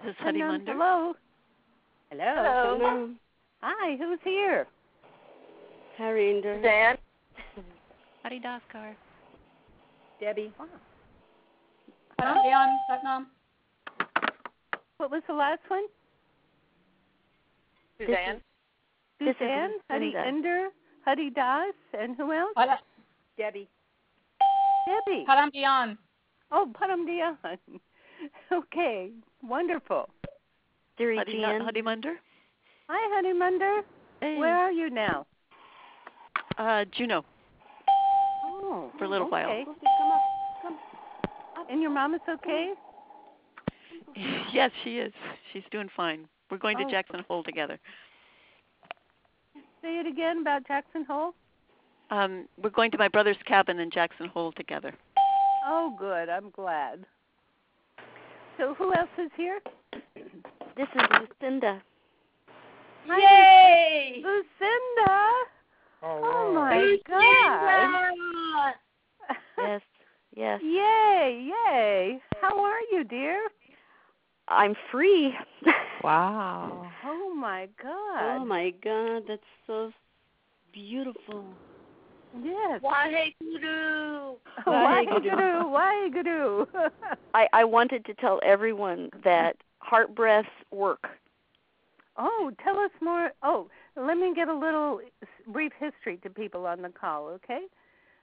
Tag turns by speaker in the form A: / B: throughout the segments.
A: This is Huddy Munder.
B: Hello. Hello.
C: Hello.
B: Hi, who's here?
C: Harinder.
D: Dan.
A: Hari Daskar.
B: Debbie. Wow.
D: Dion Putnam.
B: What was the last one?
D: Suzanne.
B: Suzanne, Huddy Ender, Huddy Das, and who else?
D: Debbie.
B: Debbie.
D: Padam Dion.
B: Oh, Padam Dion. Okay, wonderful.
C: Siri Gian.
A: Huddy Munder.
B: Hi, Huddy Munder.
A: Hey.
B: Where are you now?
A: Juneau.
B: Oh,
A: for a little while.
C: Come up.
B: And your mom is okay?
A: Yes, she is. She's doing fine. We're going to
B: Oh.
A: Jackson Hole together.
B: Say it again about Jackson Hole.
A: We're going to my brother's cabin in Jackson Hole together.
B: Oh, good. I'm glad. So who else is here?
C: This is Lucinda.
D: Yay!
B: Lucinda. Oh my God.
C: Yes.
B: Yay. How are you, dear?
C: I'm free.
A: Wow.
B: Oh my God.
C: Oh my God, that's so beautiful.
B: Yes.
D: Waheguru.
B: Waheguru.
C: I wanted to tell everyone that heart breaths work.
B: Oh, tell us more. Oh, let me get a little brief history to people on the call, okay?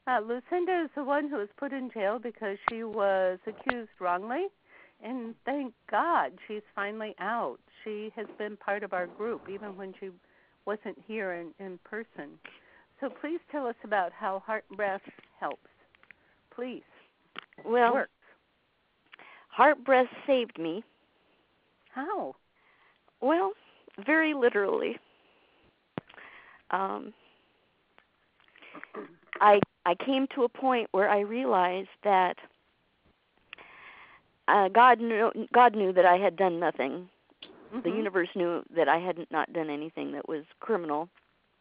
B: Lucinda is the one who was put in jail because she was accused wrongly, and thank God she's finally out. She has been part of our group even when she wasn't here in person. So please tell us about how heart breath helps. Please.
C: Well,
B: works.
C: Heart breath saved me.
B: How?
C: Well, very literally. I came to a point where I realized that God knew that I had done nothing.
B: Mm-hmm.
C: The universe knew that I had not done anything that was criminal.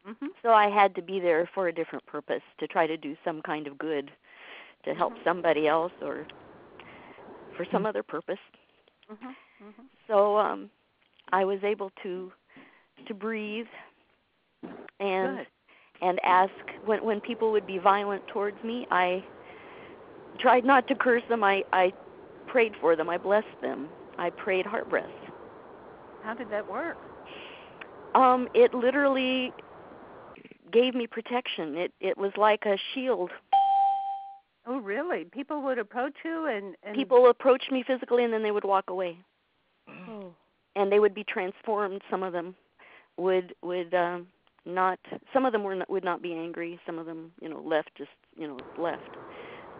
B: Mm-hmm.
C: So I had to be there for a different purpose, to try to do some kind of good, to help somebody else or for some other purpose.
B: Mm-hmm. Mm-hmm.
C: So I was able to breathe and
B: Good.
C: and ask when people would be violent towards me. I tried not to curse them. I prayed for them. I blessed them. I prayed heart breaths.
B: How did that work?
C: It literally gave me protection. It was like a shield.
B: Oh, really? People would approach you and
C: People approached me physically and then they would walk away.
B: Oh.
C: And they would be transformed. Some of them would not. Some of them would not be angry. Some of them, left.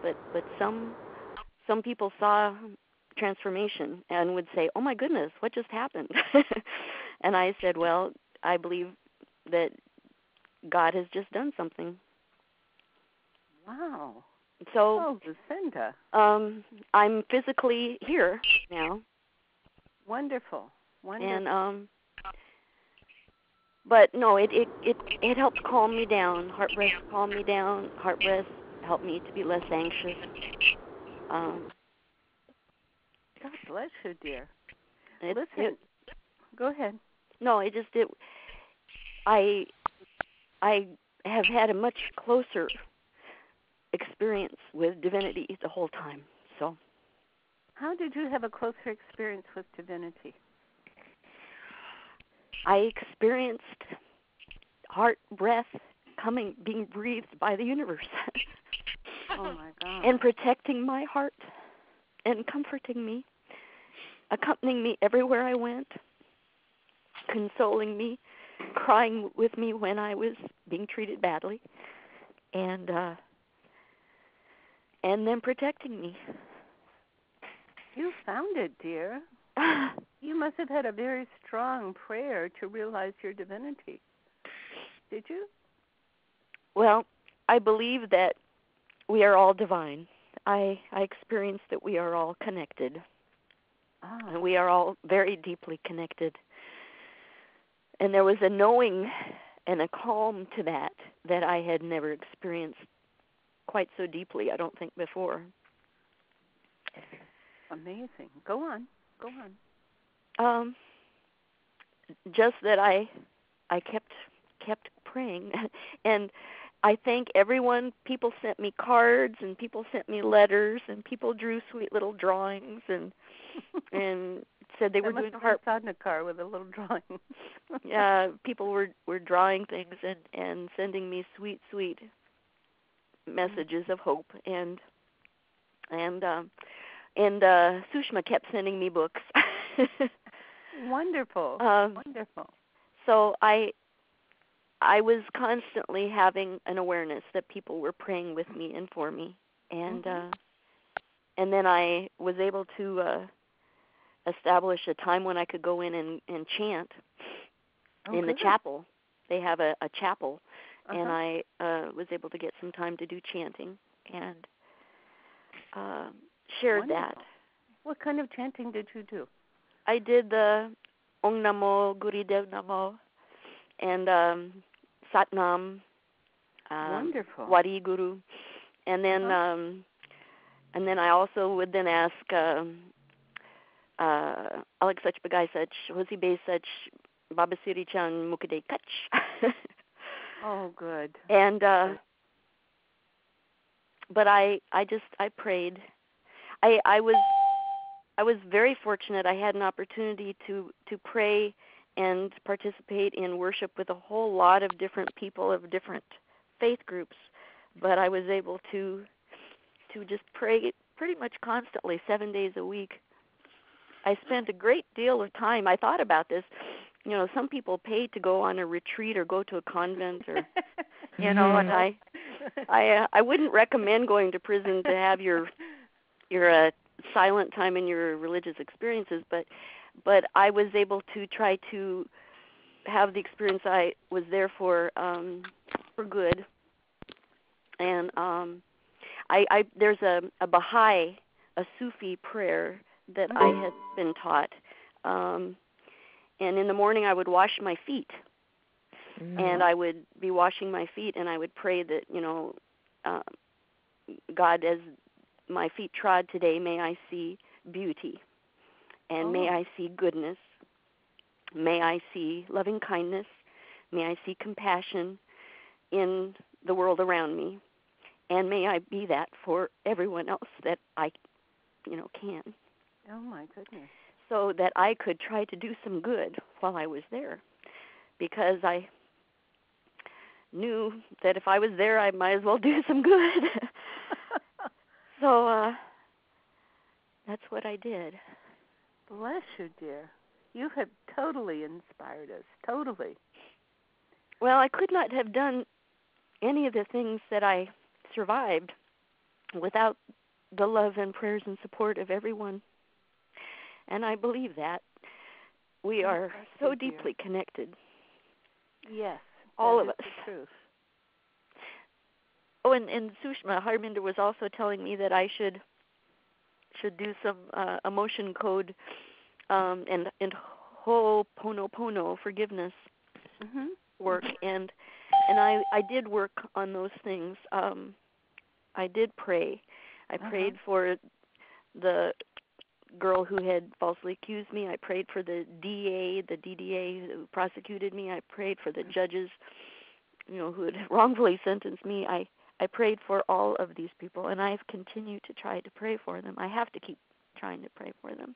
C: But some people saw transformation and would say, "Oh my goodness, what just happened?" And I said, "Well, I believe that God has just done something."
B: Wow.
C: So,
B: Lucinda.
C: I'm physically here now.
B: Wonderful.
C: And but no, it helped calm me down. Heart breath calmed me down. Heart breath helped me to be less anxious.
B: God bless you, dear. Listen, go ahead.
C: No, I have had a much closer experience with divinity the whole time. So,
B: how did you have a closer experience with divinity?
C: I experienced heart breath being breathed by the universe.
B: Oh my God.
C: And protecting my heart and comforting me, accompanying me everywhere I went, consoling me, crying with me when I was being treated badly, and then protecting me.
B: You found it, dear. You must have had a very strong prayer to realize your divinity. Did you?
C: Well, I believe that we are all divine. I experienced that we are all connected. And we are all very deeply connected. And there was a knowing and a calm to that I had never experienced quite so deeply, I don't think, before.
B: Amazing. Go on.
C: Um, just that I kept praying, and I thank everyone. People sent me cards, and people sent me letters, and people drew sweet little drawings, and said they were doing heart.
B: In the car with a little drawing.
C: People were drawing things and sending me sweet messages of hope, and Sushma kept sending me books.
B: Wonderful. Wonderful.
C: So I was constantly having an awareness that people were praying with me and for me, and then I was able to establish a time when I could go in and chant in the chapel. They have a chapel, and I was able to get some time to do chanting and shared that.
B: What kind of chanting did you do?
C: I did the Om Namo Guridev Namo and Satnam,
B: Wonderful.
C: Wadi Guru, and then I also would then ask Alex Sach Bagai Sach, Hosi Bay Sach, Baba Siri Chand Mukade Kach.
B: Oh, good.
C: And but I prayed. I was very fortunate. I had an opportunity to pray and participate in worship with a whole lot of different people of different faith groups, but I was able to just pray pretty much constantly 7 days a week. I spent a great deal of time. I thought about this. You know, some people pay to go on a retreat or go to a convent, or you know, and I wouldn't recommend going to prison to have your silent time in your religious experiences, but I was able to try to have the experience I was there for good. And there's a Baha'i, a Sufi prayer that I had been taught. And in the morning I would wash my feet. And I would be washing my feet, and I would pray that, you know, God, as my feet trod today, may I see beauty, and may I see goodness, may I see loving kindness, may I see compassion in the world around me, and may I be that for everyone else that I, you know, can.
B: Oh, my goodness.
C: So that I could try to do some good while I was there, because I knew that if I was there, I might as well do some good. So that's what I did.
B: Bless you, dear. You have totally inspired us, totally.
C: Well, I could not have done any of the things that I survived without the love and prayers and support of everyone. And I believe that. We are so deeply connected.
B: Yes.
C: All of us.
B: The truth.
C: Oh, and Sushma Harminder was also telling me that I should do some emotion code and Ho'oponopono forgiveness work, and I did work on those things. I did pray. I prayed for the girl who had falsely accused me. I prayed for the DDA who prosecuted me. I prayed for the judges, you know, who had wrongfully sentenced me. I prayed for all of these people, and I've continued to try to pray for them. I have to keep trying to pray for them.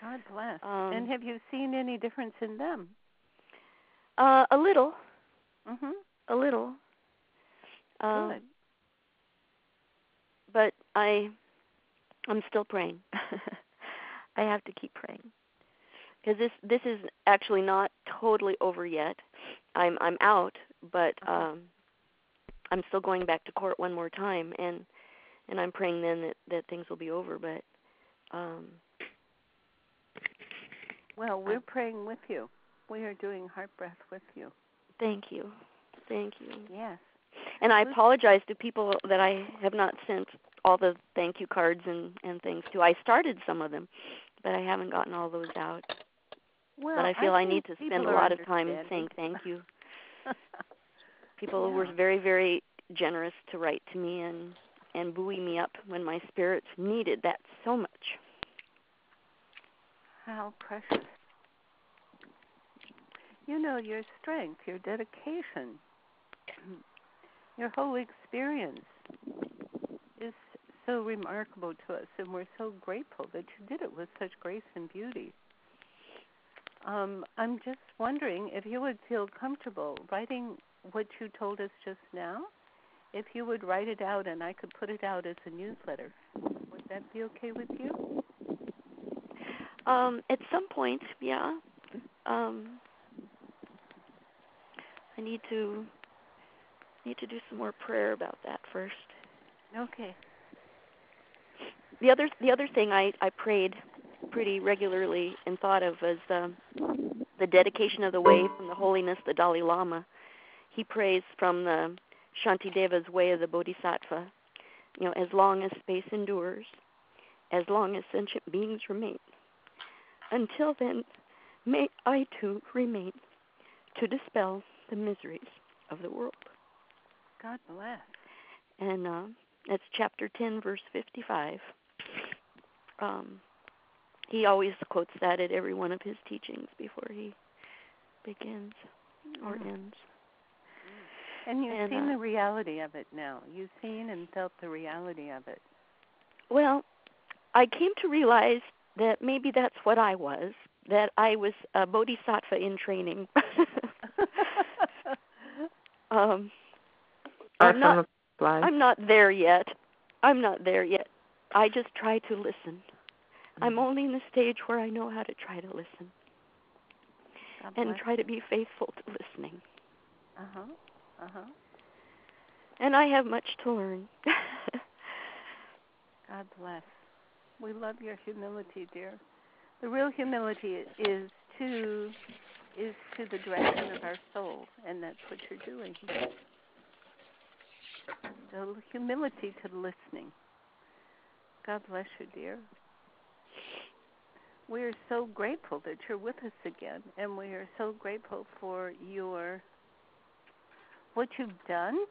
B: God bless. And have you seen any difference in them?
C: A little. A little.
B: Good.
C: But I'm still praying. I have to keep praying, because this is actually not totally over yet. I'm out, but I'm still going back to court one more time, and I'm praying then that things will be over. But
B: well, we're praying with you. We are doing heart breath with you.
C: Thank you.
B: Yes.
C: And I apologize to people that I have not sent all the thank you cards and things to. I started some of them, but I haven't gotten all those out.
B: Well,
C: but I feel I need to spend a lot of time saying thank you. People were very, very generous to write to me and buoy me up when my spirits needed that so much.
B: How precious. your strength, your dedication, your whole experience is so remarkable to us, and we're so grateful that you did it with such grace and beauty. I'm just wondering if you would feel comfortable writing what you told us just now, if you would write it out and I could put it out as a newsletter. Would that be okay with you?
C: At some point, yeah. I need to do some more prayer about that first.
B: Okay.
C: The other thing I prayed pretty regularly and thought of was the dedication of the way from the holiness, the Dalai Lama. He prays from the Shantideva's way of the Bodhisattva. As long as space endures, as long as sentient beings remain. Until then, may I too remain to dispel the miseries of the world.
B: God bless.
C: And that's chapter 10, verse 55. He always quotes that at every one of his teachings before he begins or ends.
B: And you've seen the reality of it now. You've seen and felt the reality of it.
C: Well, I came to realize that maybe that's what I was, that I was a bodhisattva in training. I'm not there yet. I just try to listen. I'm only in the stage where I know how to try to listen and try to be faithful to listening. And I have much to learn.
B: God bless. We love your humility, dear. The real humility is to the direction of our soul, and that's what you're doing. The humility to listening. God bless you, dear. We are so grateful that you're with us again, and we are so grateful for what you've done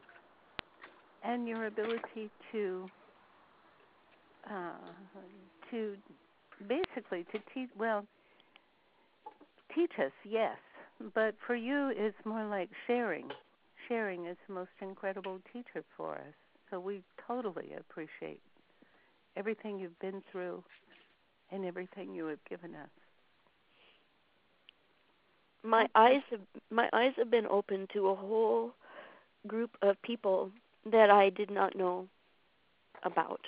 B: and your ability to basically to teach us, yes, but for you it's more like sharing. Sharing is the most incredible teacher for us. So we totally appreciate everything you've been through and everything you have given us.
C: My eyes have been open to a whole group of people that I did not know about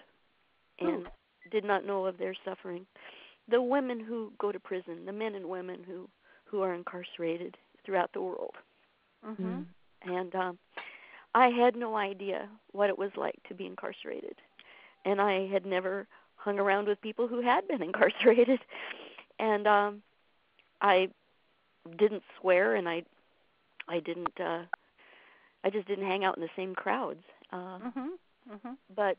C: and did not know of their suffering. The women who go to prison, the men and women who are incarcerated throughout the world.
B: Mm-hmm.
C: And I had no idea what it was like to be incarcerated. And I had never hung around with people who had been incarcerated. And I didn't swear, and I just didn't hang out in the same crowds. But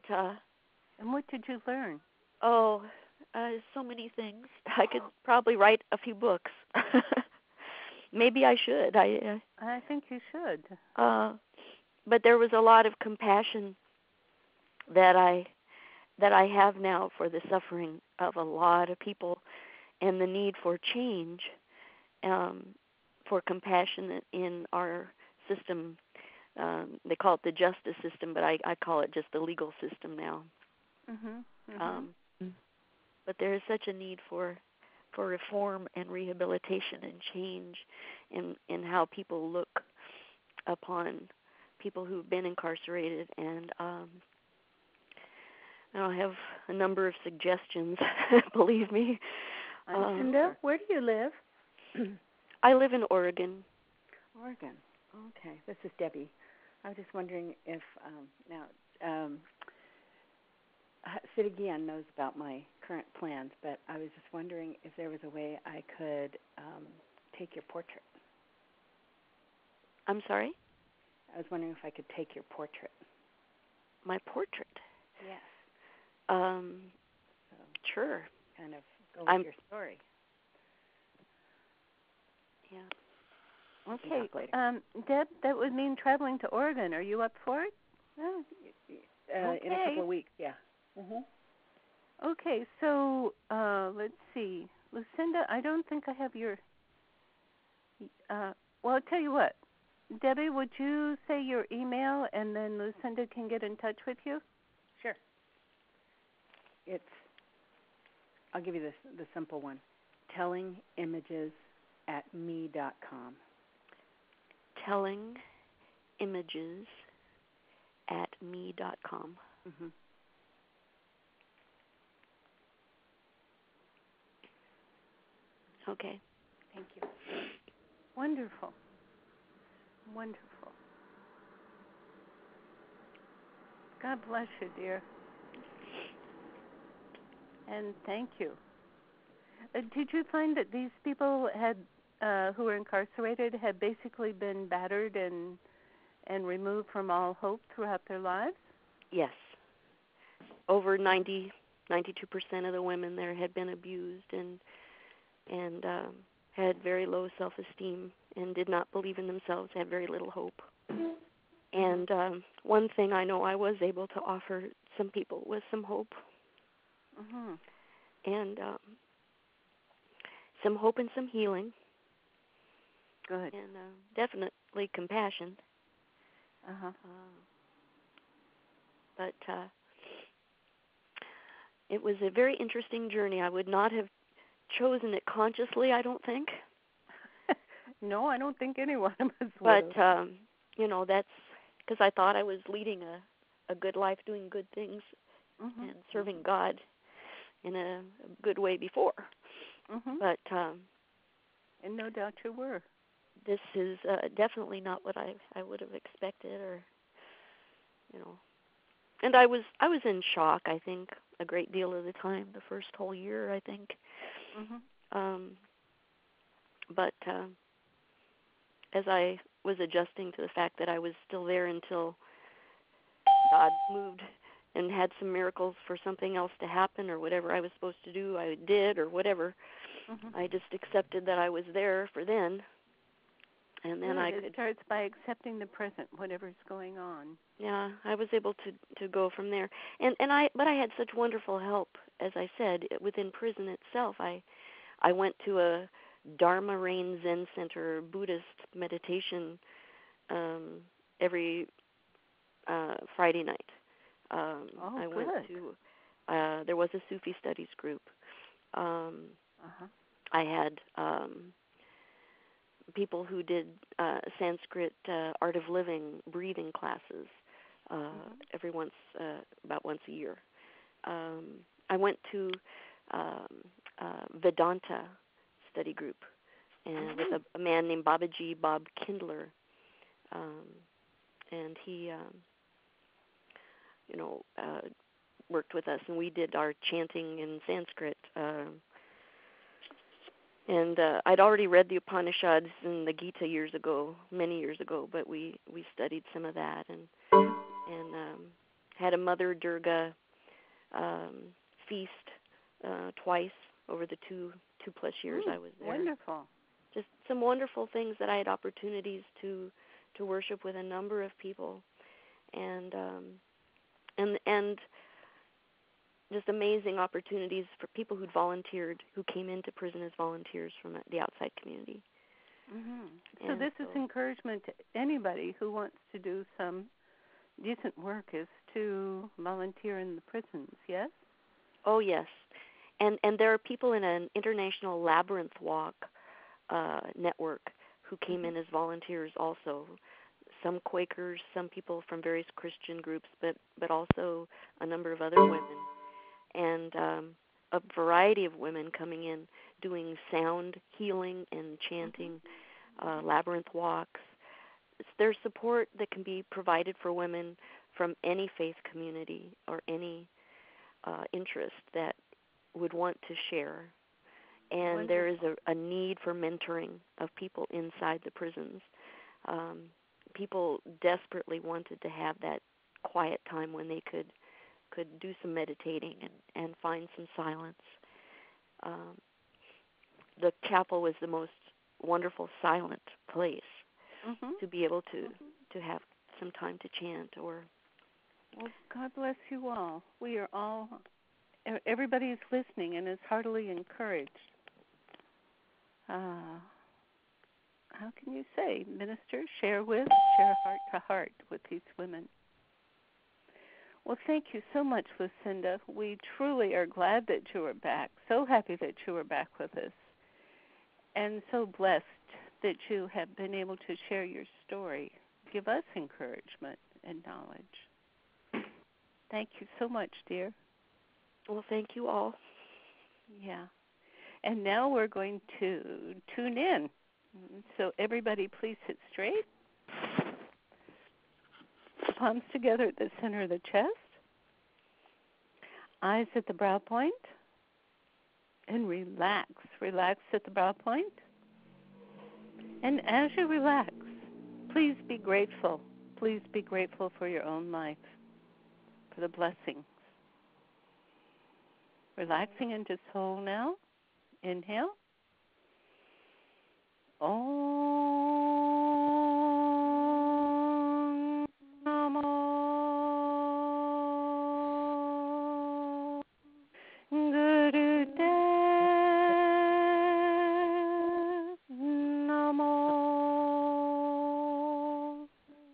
B: and what did you learn?
C: So many things. I could probably write a few books. Maybe I should.
B: I think you should.
C: But there was a lot of compassion that I have now for the suffering of a lot of people, and the need for change, for compassion in our system. They call it the justice system, but I call it just the legal system now. But there is such a need for reform and rehabilitation and change in how people look upon people who've been incarcerated. And I have a number of suggestions, believe me.
D: Lucinda, where do you live?
C: I live in Oregon.
D: Oregon. Okay. This is Debbie. I was just wondering if Siri Gian knows about my current plans, but I was just wondering if there was a way I could take your portrait.
C: I'm sorry?
D: I was wondering if I could take your portrait.
C: My portrait?
D: Yes.
C: Sure.
D: Kind of go with your story.
C: Yeah.
B: Okay. Deb, that would mean traveling to Oregon. Are you up for it?
D: In a couple of weeks, yeah.
B: Okay, so let's see. Lucinda, I don't think I have your Well, I'll tell you what. Debbie, would you say your email and then Lucinda can get in touch with you?
D: Sure. I'll give you the simple one. tellingimages@me.com.
C: tellingimages@me.com.
D: Mm-hmm.
C: Okay.
D: Thank you.
B: Wonderful. Wonderful. God bless you, dear. And thank you. Did you find that these people who were incarcerated had basically been battered and removed from all hope throughout their lives?
C: Yes. Over 92% of the women there had been abused and had very low self-esteem and did not believe in themselves, had very little hope. And one thing I know I was able to offer some people was some hope.
B: Mm-hmm.
C: And some hope and some healing.
B: Good.
C: And definitely compassion.
B: Uh-huh.
C: But it was a very interesting journey. I would not have chosen it consciously, I don't think.
B: No, I don't think any one of us
C: would.
B: But,
C: that's because I thought I was leading a good life, doing good things,
B: mm-hmm.
C: and serving God in a good way before.
B: Mm-hmm.
C: But
B: and no doubt you were.
C: This is definitely not what I would have expected, or And I was in shock, I think, a great deal of the time, the first whole year, I think.
B: Mm-hmm.
C: But as I was adjusting to the fact that I was still there until God moved and had some miracles for something else to happen, or whatever I was supposed to do, I did, or whatever.
B: Mm-hmm.
C: I just accepted that I was there for then. And then
B: It starts by accepting the present, whatever's going on.
C: Yeah, I was able to go from there. But I had such wonderful help, as I said, within prison itself. I went to a Dharma Rain Zen Center Buddhist meditation every Friday night. I went to there was a Sufi studies group. I had people who did Sanskrit art of living breathing classes about once a year. I went to Vedanta study group and with a man named Bob Kindler, and he worked with us, and we did our chanting in Sanskrit. And I'd already read the Upanishads and the Gita many years ago, but we studied some of that and had a Mother Durga feast twice over the two plus years I was there.
B: Wonderful.
C: Just some wonderful things that I had opportunities to worship with a number of people, and just amazing opportunities for people who'd volunteered, who came into prison as volunteers from the outside community.
B: Mm-hmm. So this is encouragement to anybody who wants to do some decent work, is to volunteer in the prisons, yes?
C: Oh, yes. And there are people in an international labyrinth walk network who came in as volunteers also. Some Quakers, some people from various Christian groups, but also a number of other women. And a variety of women coming in doing sound healing and chanting, labyrinth walks. There's support that can be provided for women from any faith community or any interest that would want to share. And there is a need for mentoring of people inside the prisons. People desperately wanted to have that quiet time when they could do some meditating and find some silence. The chapel was the most wonderful silent place to be able to have some time to chant. Well,
B: God bless you all. We are all, everybody is listening and is heartily encouraged. how can you say, minister, share heart to heart with these women. Well, thank you so much, Lucinda. We truly are glad that you are back, so happy that you are back with us, and so blessed that you have been able to share your story, give us encouragement and knowledge. Thank you so much, dear.
C: Well, thank you all.
B: Yeah. And now we're going to tune in. So everybody please sit straight. Palms together at the center of the chest. Eyes at the brow point. And relax. Relax at the brow point. And as you relax, please be grateful. Please be grateful for your own life, for the blessings. Relaxing into soul now. Inhale. Om Namo Gurudev Namo.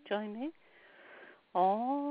B: Join me. Om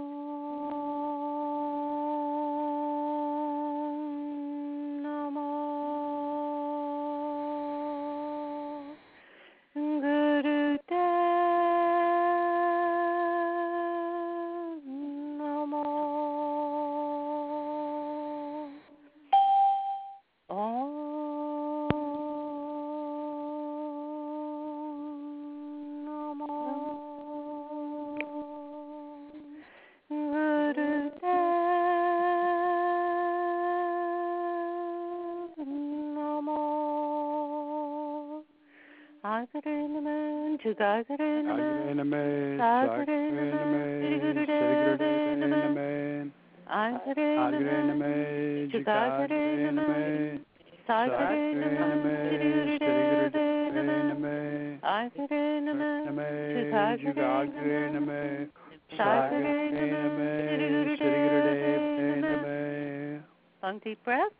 B: Long deep breath.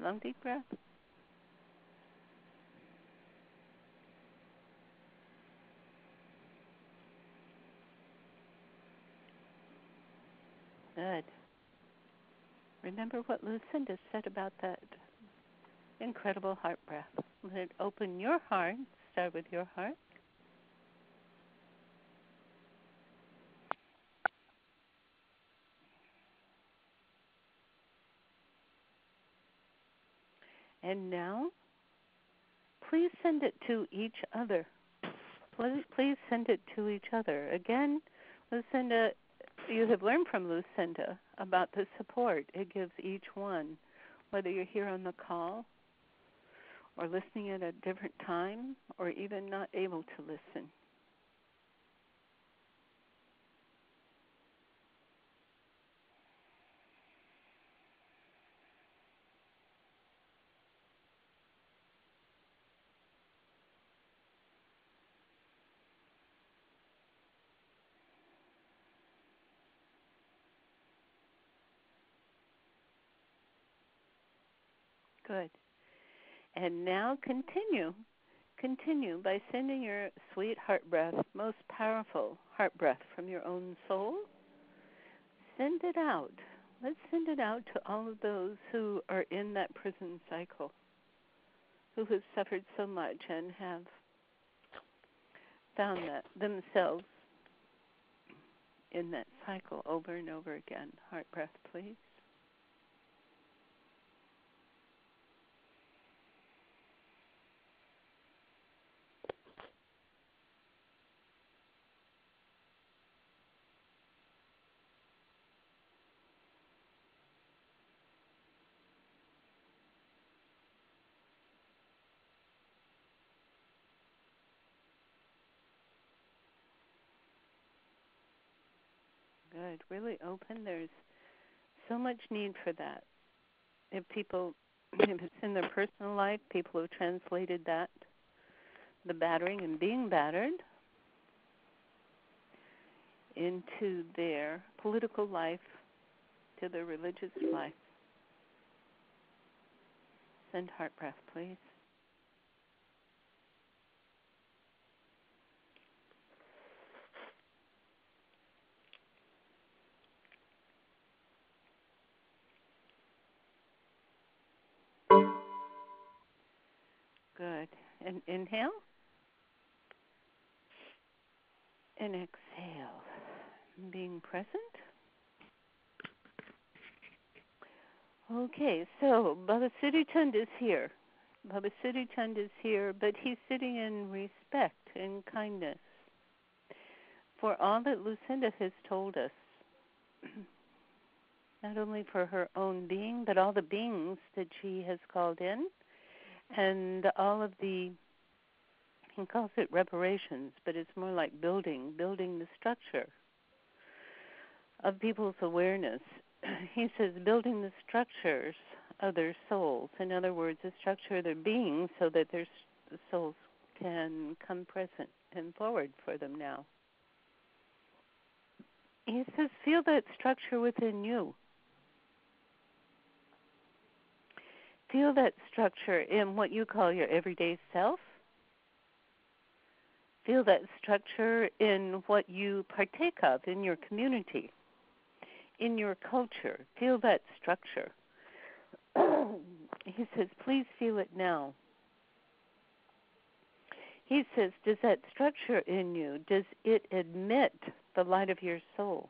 B: Long deep breath. Good. Remember what Lucinda said about that incredible heart breath. Let it open your heart. Start with your heart. And now, please send it to each other. Please send it to each other. Again, Lucinda, you have learned from Lucinda about the support it gives each one, whether you're here on the call or listening at a different time or even not able to listen. Good. And now continue by sending your sweet heart breath, most powerful heart breath from your own soul. Send it out. Let's send it out to all of those who are in that prison cycle, who have suffered so much and have found that themselves in that cycle over and over again. Heart breath, please. Good. Really open. There's so much need for that. If it's in their personal life, people have translated that, the battering and being battered, into their political life, to their religious life. Send heart breath, please. Good. And inhale and exhale. Being present. Okay, so Baba Siri Chand is here. Baba Siri Chand is here, but he's sitting in respect and kindness for all that Lucinda has told us, not only for her own being, but all the beings that she has called in, and all of the, he calls it reparations, but it's more like building the structure of people's awareness. He says building the structures of their souls. In other words, the structure of their being so that their souls can come present and forward for them now. He says feel that structure within you. Feel that structure in what you call your everyday self. Feel that structure in what you partake of in your community, in your culture. Feel that structure. He says, please feel it now. He says, does that structure in you, does it admit the light of your soul?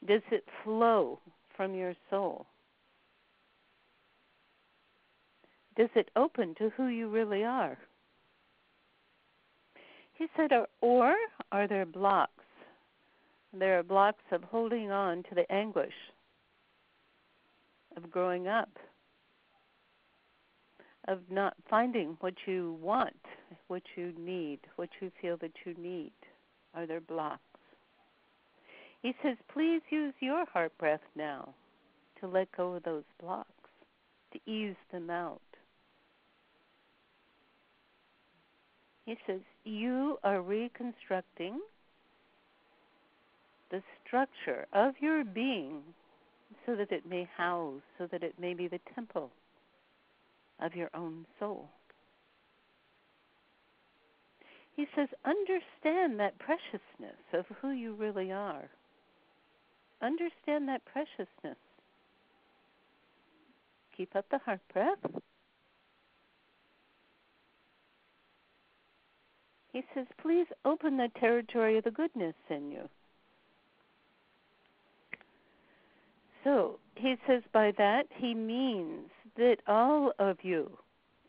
B: Does it flow from your soul? Does it open to who you really are? He said, or are there blocks? There are blocks of holding on to the anguish of growing up, of not finding what you want, what you need, what you feel that you need. Are there blocks? He says, please use your heart breath now to let go of those blocks, to ease them out. He says, you are reconstructing the structure of your being so that it may house, so that it may be the temple of your own soul. He says, understand that preciousness of who you really are. Understand that preciousness. Keep up the heart breath. He says, please open the territory of the goodness in you. So he says by that he means that all of you,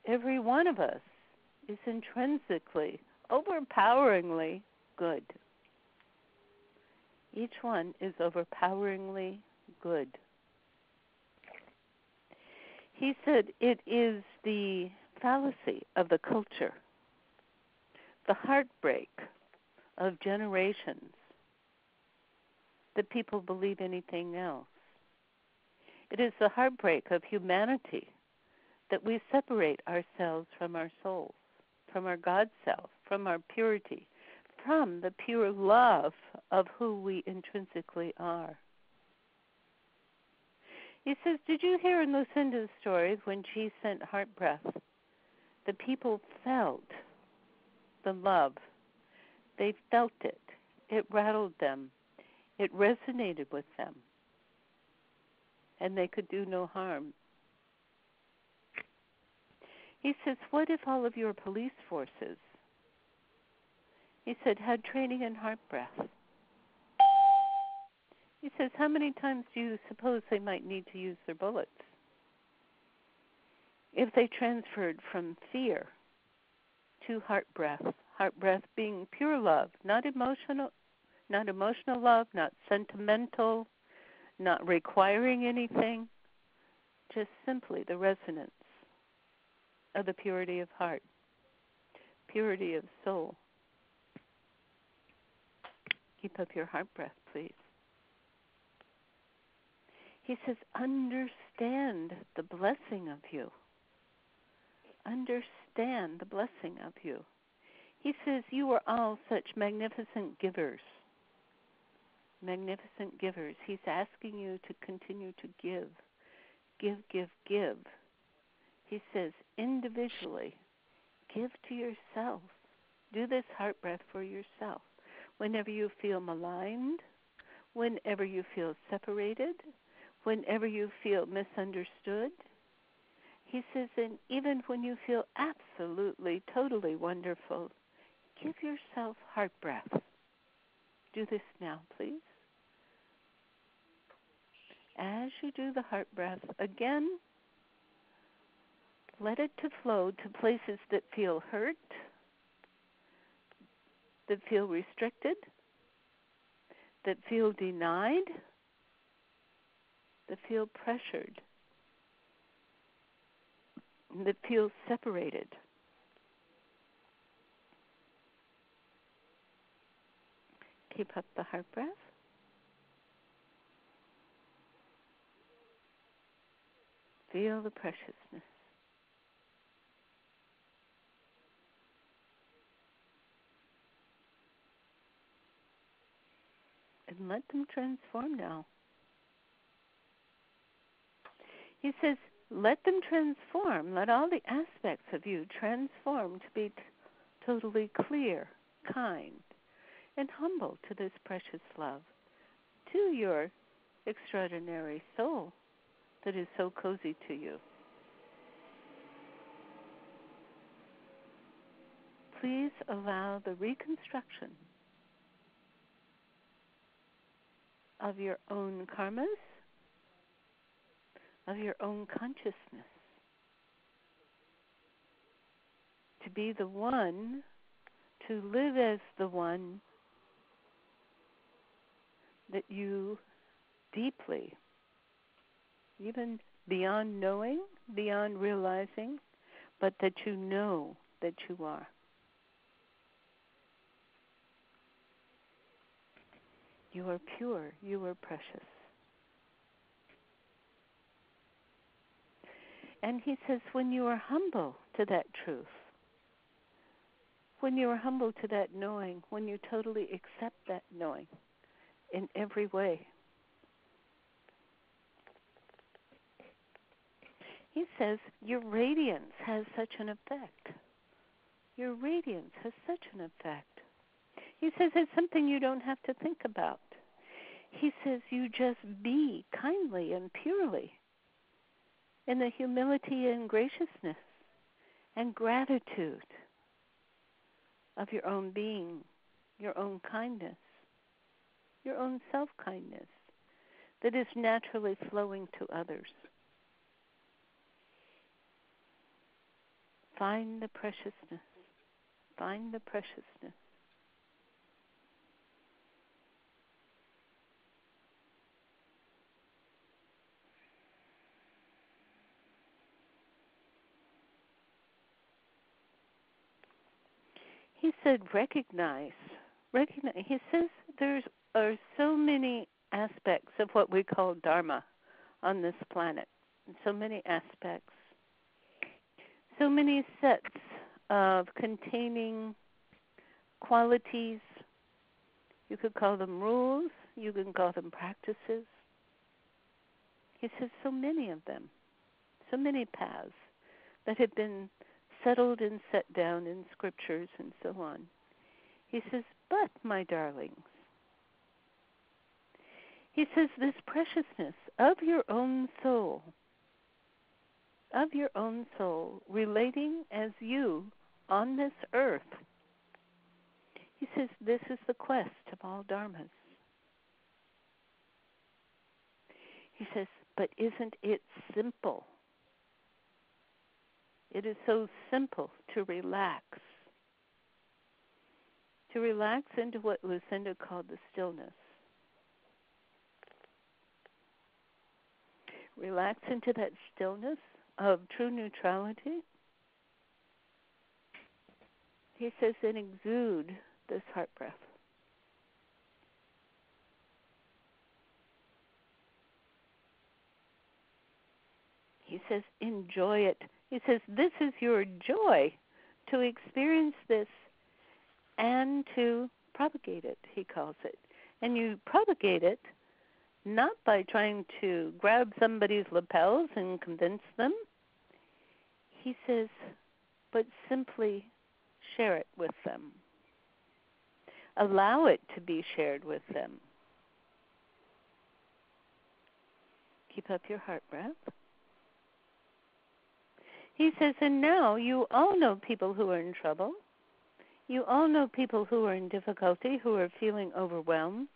B: every one of us, is intrinsically, overpoweringly good. Each one is overpoweringly good. He said it is the fallacy of the culture, the heartbreak of generations, that people believe anything else. It is the heartbreak of humanity that we separate ourselves from our souls, from our God self, from our purity, from the pure love of who we intrinsically are. He says, did you hear in Lucinda's story when she sent heart breath, the people felt the love. They felt it. It rattled them. It resonated with them. And they could do no harm. He says, what if all of your police forces, he said, had training in heart breath? He says, how many times do you suppose they might need to use their bullets? If they transferred from fear to heart breath being pure love, not emotional love, not sentimental, not requiring anything, just simply the resonance of the purity of heart, purity of soul. Keep up your heart breath, please. He says, understand the blessing of you. Understand the blessing of you. He says, you are all such magnificent givers. Magnificent givers. He's asking you to continue to give. Give, give, give. He says, individually, give to yourself. Do this heart breath for yourself. Whenever you feel maligned, whenever you feel separated, whenever you feel misunderstood, He says, and even when you feel absolutely, totally wonderful, give yourself heart breath. Do this now, please. As you do the heart breath, again, let it to flow to places that feel hurt, that feel restricted, that feel denied, that feel pressured, that feel separated. Keep up the heart breath. Feel the preciousness. And let them transform now. He says, let them transform. Let all the aspects of you transform to be totally clear, kind, and humble to this precious love, to your extraordinary soul that is so cozy to you. Please allow the reconstruction of your own karmas, of your own consciousness, to be the one, to live as the one that you deeply, even beyond knowing, beyond realizing, but that you know that you are. You are pure. You are precious. And he says, when you are humble to that truth, when you are humble to that knowing, when you totally accept that knowing in every way, he says, your radiance has such an effect. Your radiance has such an effect. He says it's something you don't have to think about. He says you just be kindly and purely in the humility and graciousness and gratitude of your own being, your own kindness, your own self-kindness that is naturally flowing to others. Find the preciousness. Find the preciousness. He said, recognize. He says there are so many aspects of what we call Dharma on this planet. So many aspects. So many sets of containing qualities. You could call them rules. You can call them practices. He says so many of them. So many paths that have been settled and set down in scriptures and so on. He says, but, my darlings, he says this preciousness of your own soul, relating as you on this earth, he says this is the quest of all dharmas. He says, but isn't it simple? It is so simple to relax into what Lucinda called the stillness. Relax into that stillness of true neutrality. He says, and exude this heart breath. He says, enjoy it. He says, this is your joy to experience this and to propagate it, he calls it. And you propagate it not by trying to grab somebody's lapels and convince them. He says, but simply share it with them. Allow it to be shared with them. Keep up your heart breath. He says, and now you all know people who are in trouble. You all know people who are in difficulty, who are feeling overwhelmed.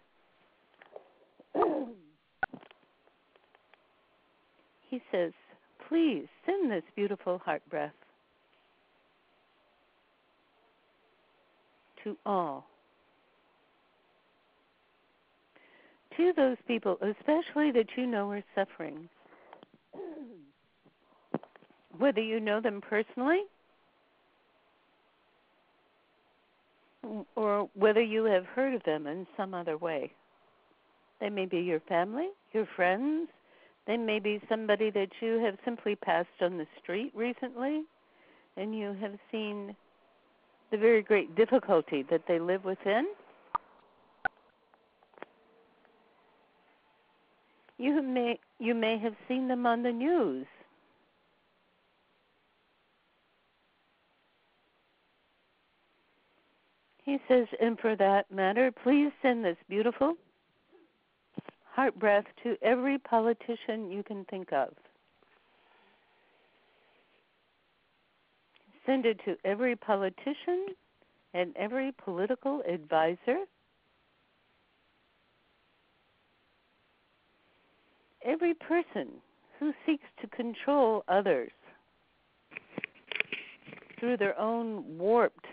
B: He says, please send this beautiful heart breath to all. To those people, especially that you know are suffering. Whether you know them personally or whether you have heard of them in some other way. They may be your family, your friends. They may be somebody that you have simply passed on the street recently, and you have seen the very great difficulty that they live within. You may have seen them on the news. He says, and for that matter, please send this beautiful heart breath to every politician you can think of. Send it to every politician and every political advisor, every person who seeks to control others through their own warped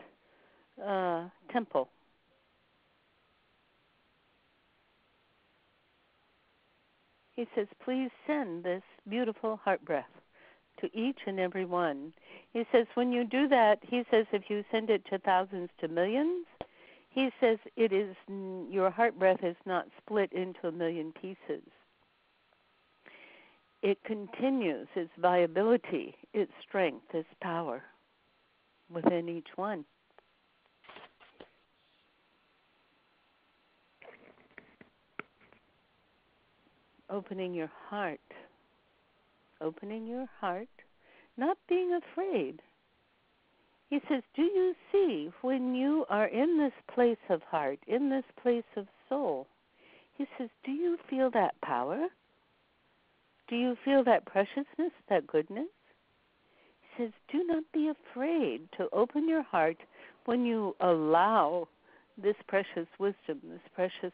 B: temple. He says, please send this beautiful heart breath to each and every one. He says, when you do that, he says, if you send it to thousands to millions, he says it is your heart breath is not split into a million pieces. It continues its viability, its strength, its power within each one. Opening your heart, not being afraid. He says, do you see when you are in this place of heart, in this place of soul, he says, do you feel that power? Do you feel that preciousness, that goodness? He says, do not be afraid to open your heart when you allow this precious wisdom, this precious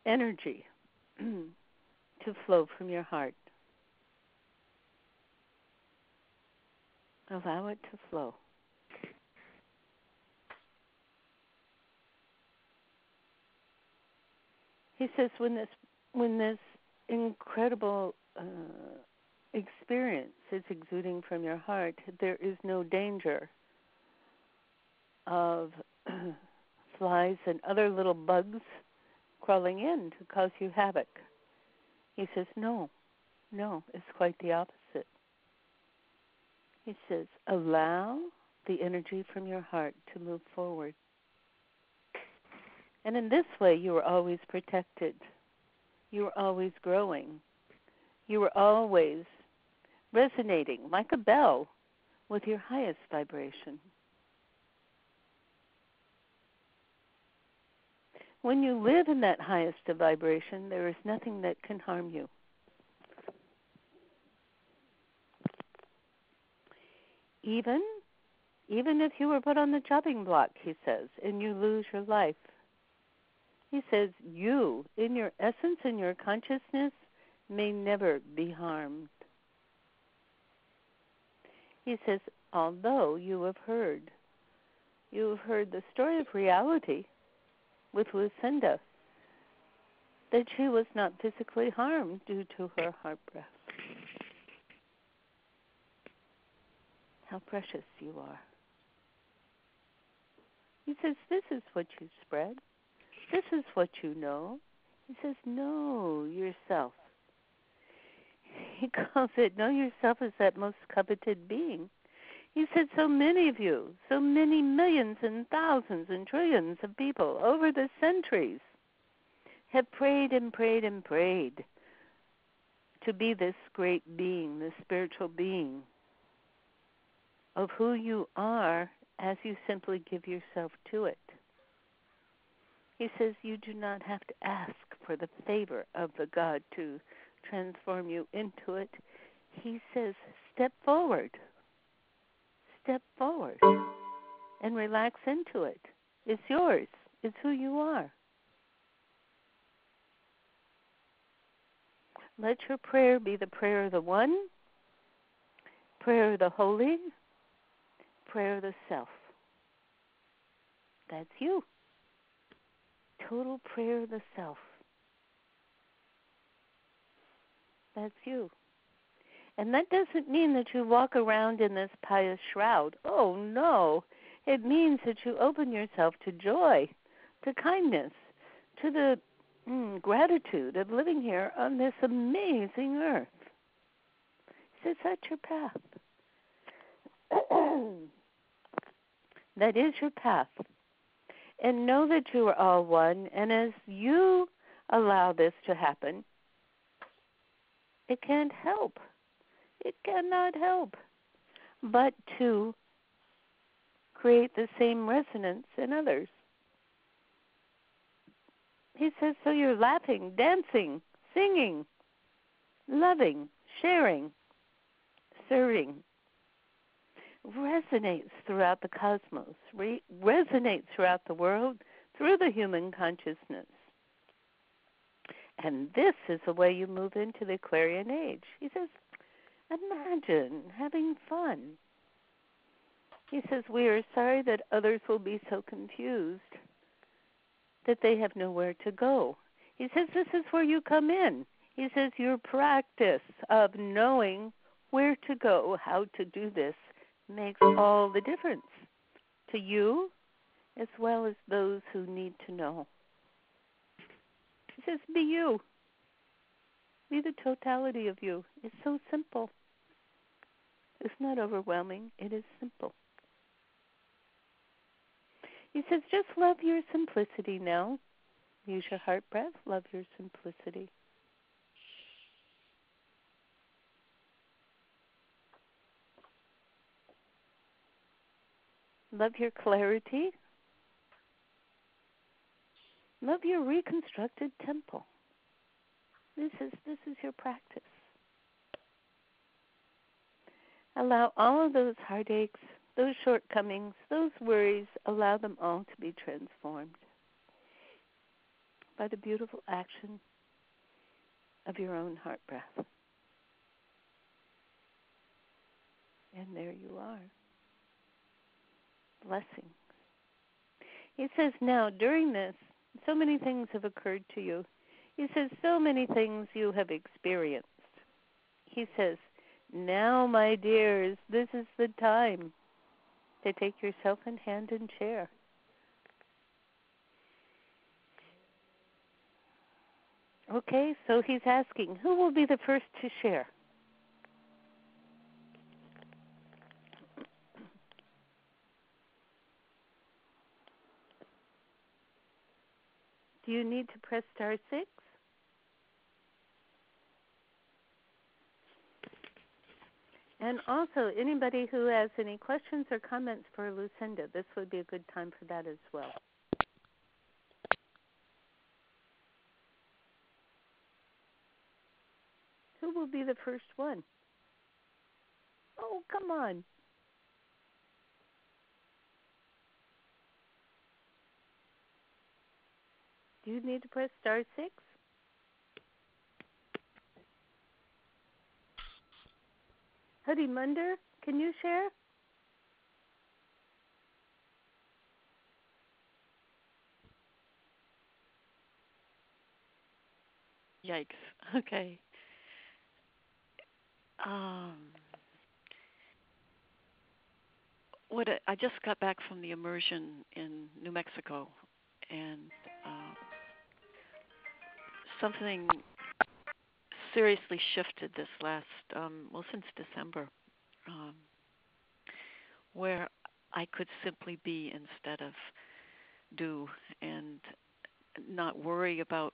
B: energy to flow from your heart. Allow it to flow. He says when this incredible experience is exuding from your heart, there is no danger of flies and other little bugs crawling in to cause you havoc. He says, no, it's quite the opposite. He says, allow the energy from your heart to move forward. And in this way, you are always protected. You are always growing. You are always resonating like a bell with your highest vibration. When you live in that highest of vibration, there is nothing that can harm you. Even if you were put on the chopping block, he says, and you lose your life. He says you, in your essence, in your consciousness, may never be harmed. He says, although you have heard the story of reality with Lucinda, that she was not physically harmed due to her heart breath. How precious you are. He says, this is what you spread. This is what you know. He says, know yourself. He calls it, know yourself as that most coveted being. He said, so many of you, so many millions and thousands and trillions of people over the centuries have prayed and prayed and prayed to be this great being, this spiritual being of who you are as you simply give yourself to it. He says you do not have to ask for the favor of the God to transform you into it. he says, step forward, and relax into it. It's yours. It's who you are. Let your prayer be the prayer of the One, prayer of the Holy, prayer of the Self. That's you. Total prayer of the Self. That's you. And that doesn't mean that you walk around in this pious shroud. Oh, no. It means that you open yourself to joy, to kindness, to the gratitude of living here on this amazing earth. He says that's your path. That is your path. And know that you are all one, and as you allow this to happen, it can't help. It cannot help but to create the same resonance in others. He says, so you're laughing, dancing, singing, loving, sharing, serving, resonates throughout the cosmos, resonates throughout the world, through the human consciousness. And this is the way you move into the Aquarian age. He says, imagine having fun. He says, we are sorry that others will be so confused that they have nowhere to go. He says, this is where you come in. He says, your practice of knowing where to go, how to do this, makes all the difference to you as well as those who need to know. He says, be you. Be the totality of you. It's so simple. It's not overwhelming. It is simple. He says, just love your simplicity now. Use your heart breath. Love your simplicity. Love your clarity. Love your reconstructed temple. This is your practice. Allow all of those heartaches, those shortcomings, those worries, allow them all to be transformed by the beautiful action of your own heart breath. And there you are. Blessings. He says, now, during this, so many things have occurred to you. He says, so many things you have experienced. He says, now, my dears, this is the time to take yourself in hand and share. Okay, so he's asking, who will be the first to share? Do you need to press *6? And also, anybody who has any questions or comments for Lucinda, this would be a good time for that as well. Who will be the first one? Oh, come on. Do you need to press *6? Huddy Munder, can you share?
A: Yikes. Okay. I just got back from the immersion in New Mexico, and something seriously shifted this last, since December, where I could simply be instead of do, and not worry about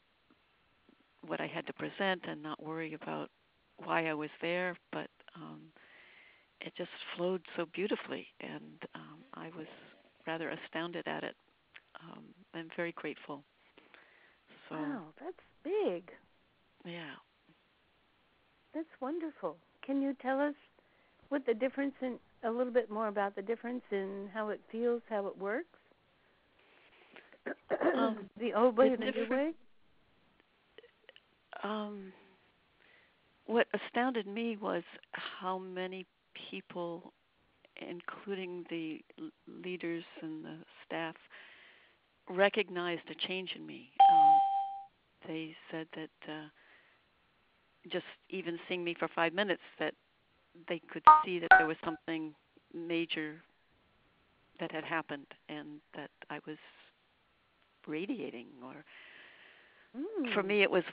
A: what I had to present and not worry about why I was there, but it just flowed so beautifully, and I was rather astounded at it. I'm very grateful. So,
B: wow, that's big.
A: Yeah.
B: That's wonderful. can you tell us what the difference in, a little bit more about the difference in how it feels, how it works? The old way and the new way?
A: What astounded me was how many people, including the leaders and the staff, recognized a change in me. They said that just even seeing me for 5 minutes, that they could see that there was something major that had happened and that I was radiating. Or for me, it was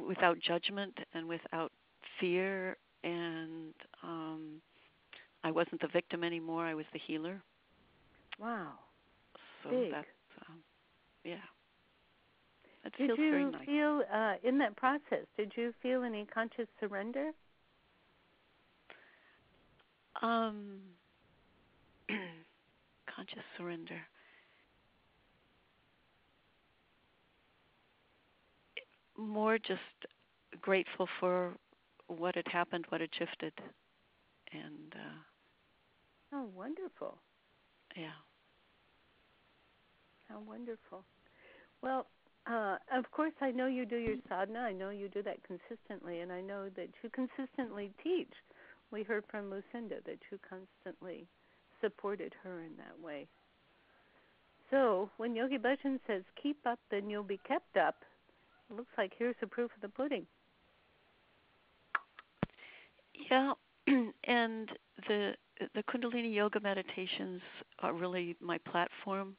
A: without judgment and without fear, and I wasn't the victim anymore. I was the healer.
B: Wow.
A: So
B: big.
A: That's, yeah. It
B: Did
A: feels
B: you
A: very nice.
B: feel, in that process, did you feel any conscious surrender?
A: Conscious surrender. More just grateful for what had happened, what had shifted, and
B: Oh, wonderful.
A: yeah.
B: How wonderful. Well, of course, I know you do your sadhana. I know you do that consistently, and I know that you consistently teach. We heard from Lucinda that you constantly supported her in that way. So when Yogi Bhajan says, keep up, then you'll be kept up, it looks like here's the proof of the pudding.
A: Yeah, and the Kundalini Yoga meditations are really my platform,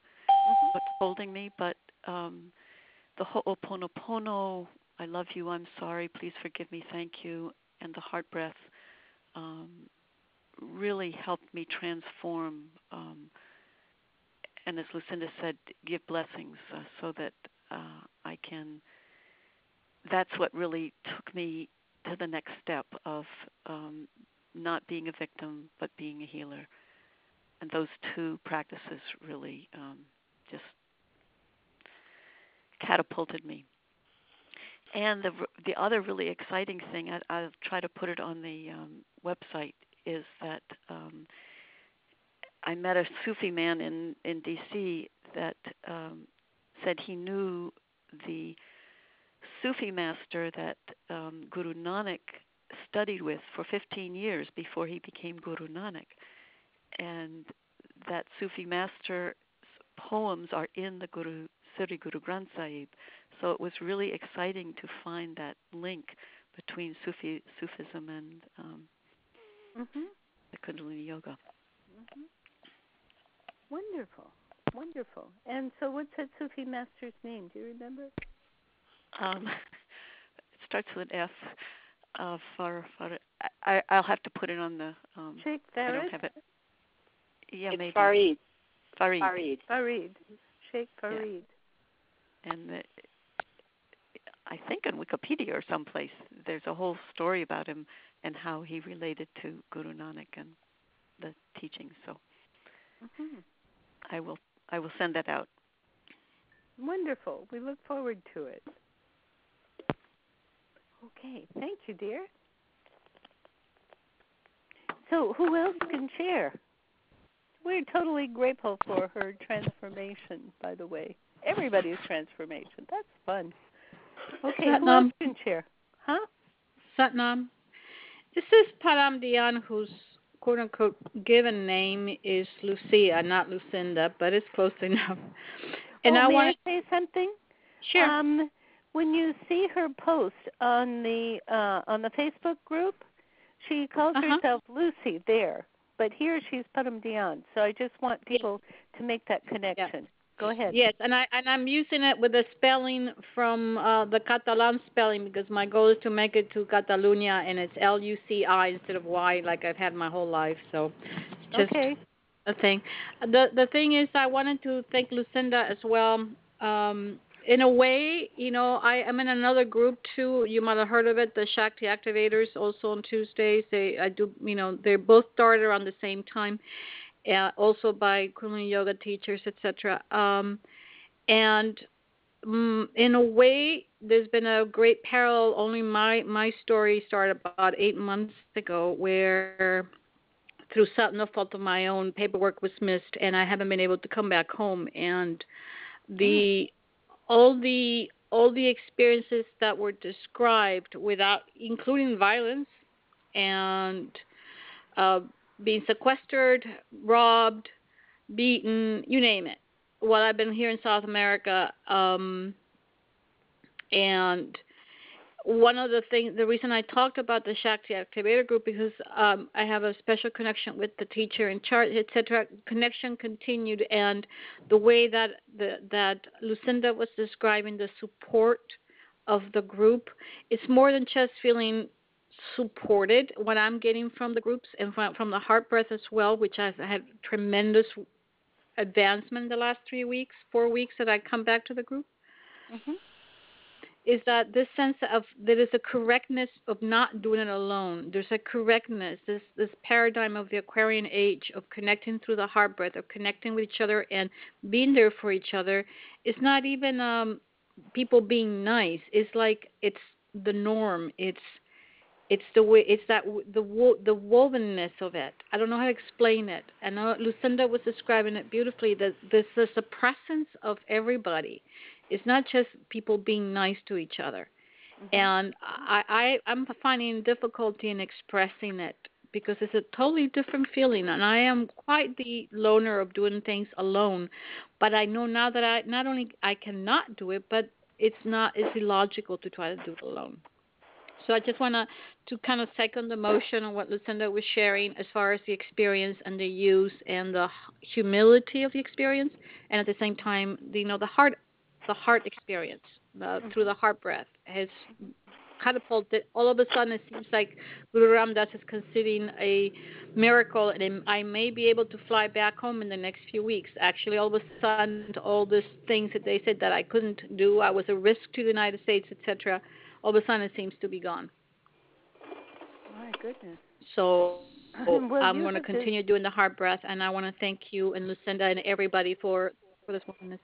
A: what's holding me, but the Ho'oponopono, I love you, I'm sorry, please forgive me, thank you, and the heart breath really helped me transform, and as Lucinda said, give blessings so that I can, that's what really took me to the next step of not being a victim but being a healer. And those two practices really just catapulted me. And the other really exciting thing, I'll try to put it on the website, is that I met a Sufi man in D.C. that said he knew the Sufi master that Guru Nanak studied with for 15 years before he became Guru Nanak. And that Sufi master's poems are in the Siri Guru Granth Sahib. So it was really exciting to find that link between Sufism and the Kundalini Yoga.
B: Wonderful, wonderful. And so what's that Sufi master's name? Do you remember?
A: It starts with an F. I'll have to put it on the.
B: Sheikh
A: I
B: Farid?
A: don't have it. Yeah,
C: it's
A: maybe.
C: Farid.
B: Sheikh Farid.
A: Yeah. And I think on Wikipedia or someplace there's a whole story about him and how he related to Guru Nanak and the teachings. So I will send that out.
B: Wonderful. We look forward to it. Okay, thank you, dear. So who else can share? We're totally grateful for her transformation, by the way. Everybody's transformation. That's fun. Okay, who else can share? Huh?
E: Satnam. This is Param Dian, whose quote-unquote given name is Lucia, not Lucinda, but it's close enough. And I want
B: to say something?
E: Sure.
B: When you see her post on the Facebook group, she calls herself Lucy there, but here she's Param Dian. So I just want people to make that connection. Yeah. Go ahead.
E: Yes, and I'm using it with the spelling from the Catalan spelling because my goal is to make it to Catalunya, and it's Luci instead of Y like I've had my whole life. So just a thing. The thing is, I wanted to thank Lucinda as well. In a way, you know, I am in another group too. You might have heard of it, the Shakti Activators. Also on Tuesdays, they both start around the same time. Also by Kundalini Yoga teachers, etc. And in a way, there's been a great parallel. Only my story started about 8 months ago, where through no fault of my own, paperwork was missed, and I haven't been able to come back home. And all the experiences that were described, without including violence and being sequestered, robbed, beaten, you name it. What I've been here in South America, and one of the things, the reason I talked about the Shakti Activator Group, because I have a special connection with the teacher in charge, etc. Connection continued, and the way that that Lucinda was describing the support of the group, it's more than just feeling supported. What I'm getting from the groups and from the heart breath as well, which has had tremendous advancement the last 4 weeks that I come back to the group. Is that this sense of there is a correctness of not doing it alone. There's a correctness, this paradigm of the Aquarian age of connecting through the heart breath, of connecting with each other and being there for each other. It's not even people being nice. It's like it's the norm. It's the way. It's that the wovenness of it. I don't know how to explain it. I know Lucinda was describing it beautifully. That this is the presence of everybody. It's not just people being nice to each other. And I'm finding difficulty in expressing it because it's a totally different feeling. And I am quite the loner of doing things alone. But I know now that I not only I cannot do it, but it's illogical to try to do it alone. So I just want to kind of second the motion on what Lucinda was sharing as far as the experience and the use and the humility of the experience, and at the same time, the heart experience through the heart breath has catapulted. All of a sudden, it seems like Guru Ram Das is considering a miracle, and I may be able to fly back home in the next few weeks. Actually, all of a sudden, all these things that they said that I couldn't do, I was a risk to the United States, etc., all of a sudden it seems to be gone.
B: My goodness.
E: So I'm going to continue doing the heart breath, and I want to thank you and Lucinda and everybody for this moment.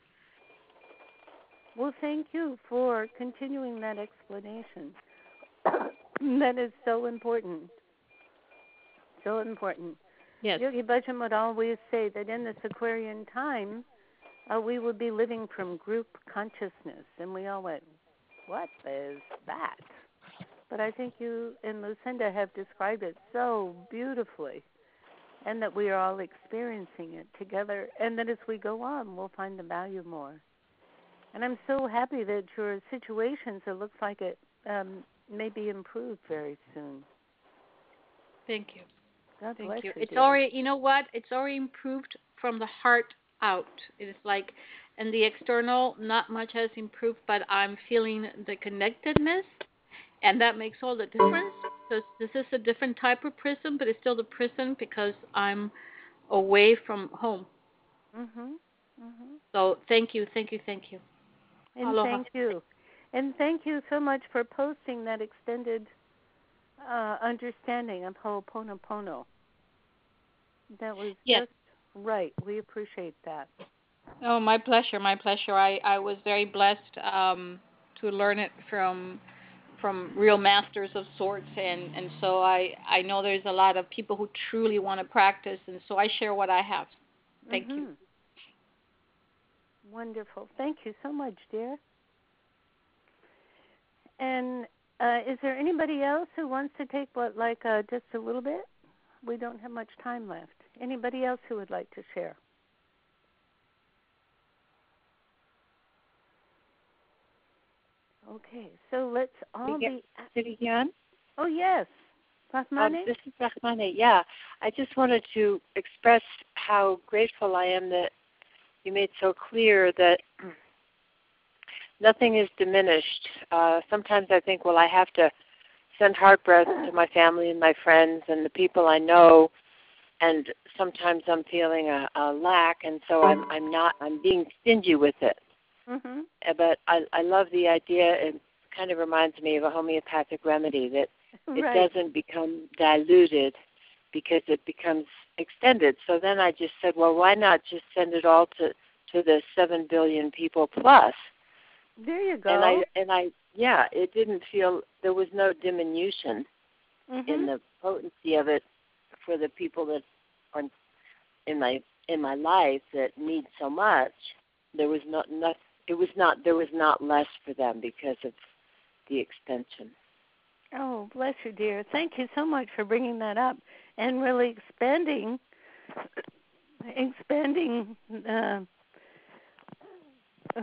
B: Well, thank you for continuing that explanation. That is so important. So important.
E: Yes.
B: Yogi Bhajan would always say that in this Aquarian time, we would be living from group consciousness. And we all went, what is that? But I think you and Lucinda have described it so beautifully, and that we are all experiencing it together, and that as we go on, we'll find the value more. And I'm so happy that your situations, it looks like it may be improved very soon.
E: Thank you.
B: God bless you.
E: It's already, you know what? It's already improved from the heart out. It is like, in the external, not much has improved, but I'm feeling the connectedness, and that makes all the difference. Because this is a different type of prison, but it's still the prison because I'm away from home. So thank you.
B: And
E: Aloha.
B: thank you. And thank you so much for posting that extended understanding of Ho'oponopono. That was just right. We appreciate that.
E: Oh, my pleasure. I was very blessed to learn it from real masters of sorts, and so I know there's a lot of people who truly want to practice, and so I share what I have. Thank you.
B: Wonderful. Thank you so much, dear. And is there anybody else who wants to take just a little bit? We don't have much time left. Anybody else who would like to share? Okay, so let's all be...
F: Siri Gian?
B: Oh, yes. Rahmane?
F: This is Rahmane, yeah. I just wanted to express how grateful I am that you made so clear that nothing is diminished. Sometimes I think, well, I have to send heart breath to my family and my friends and the people I know, and sometimes I'm feeling a lack, and so I'm being stingy with it. But I love the idea. It kind of reminds me of a homeopathic remedy, that it doesn't become diluted because it becomes extended. So then I just said, well, why not just send it all to the 7 billion people plus
B: There you go.
F: Yeah, it didn't feel, there was no diminution in the potency of it for the people that are in my life that need so much. There was there was not less for them because of the extension.
B: Oh, bless you, dear. Thank you so much for bringing that up and really expanding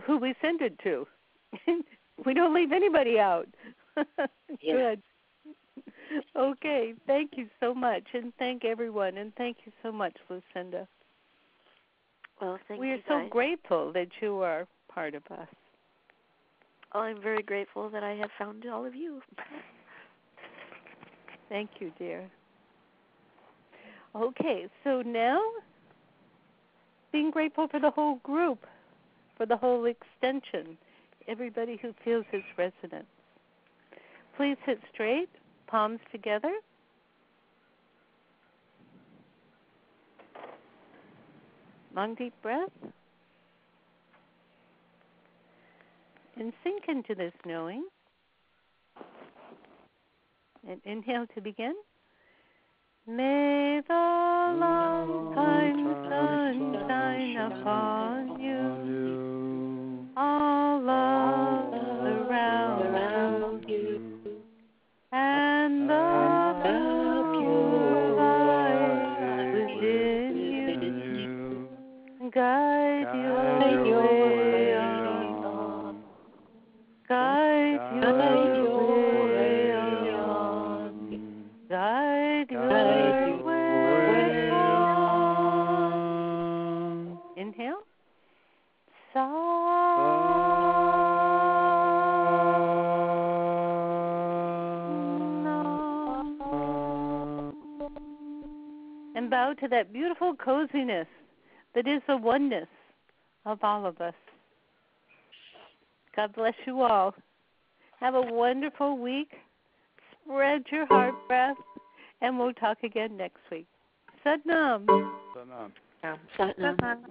B: who we send it to. We don't leave anybody out. Good. Okay. Thank you so much, and thank everyone, and thank you so much, Lucinda.
C: Well, thank you.
B: We are so grateful that you are part of us.
C: Oh, I'm very grateful that I have found all of you.
B: Thank you, dear. Okay, so now, being grateful for the whole group, for the whole extension, everybody who feels its resonance. Please sit straight, palms together. Long, deep breath. And sink into this knowing. And inhale to begin. May the lifetime sun shine upon you, all love around you, and the pure light within you guide your way on, guide your way on, guide your way on. Inhale. And bow to that beautiful coziness that is the oneness of all of us. God bless you all. Have a wonderful week. Spread your heart breath, and we'll talk again next week. Sat Nam.
F: Sat Nam.